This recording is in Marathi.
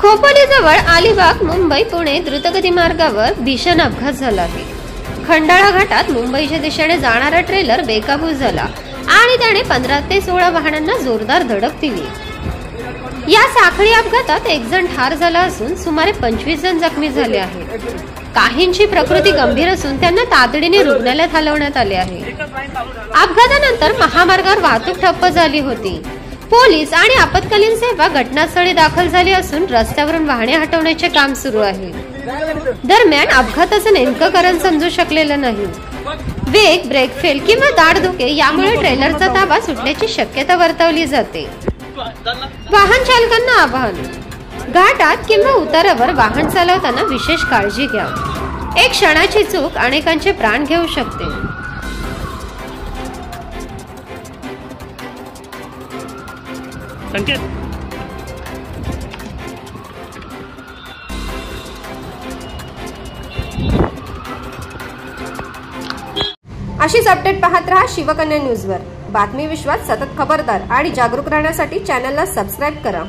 खोपोलीजवळ अलिबाग मुंबई पुणे द्रुतगती मार्गावर भीषण अपघात झाला आहे। खंडाळा घाटात मुंबईच्या दिशेने जाणारा ट्रेलर बेकाबू झाला आणि त्याने 15 ते 16 वाहनांना जोरदार धडक दिली। या साखळी अपघातात एक जण ठार झाला असून सुमारे 25 जण जखमी झाले आहेत। काहींची प्रकृती गंभीर असून त्यांना तातडीने रुग्णालयात हलवण्यात आले आहे। अपघातानंतर महामार्गावर वाहतूक ठप्प झाली होती। पोलीस आणि आपत्कालीन सेवा घटनास्थळी दाखल झाली असून रस्त्यावरून वाहने हटवण्याचे काम सुरू आहे। दरम्यान अपघाताचं नेमकं कारण समजू शकलेलं नाही। वेग, ब्रेक फेल किंवा दाट धुके यामुळे ट्रेलरचा ताबा सुटण्याची शक्यता वर्तवली जाते। वाहन चालकांना आवाहन, घाटात किंवा उतारावर वाहन चालवताना विशेष काळजी घ्या। एक क्षणाची चूक अनेकांचे प्राण घेऊ शकते। अशीच अपडेट पाहत रहा शिवकन्या न्यूजवर। बातमी विश्वात सतत खबरदार आणि जागरूक राहण्यासाठी चॅनलला सबस्क्राइब करा।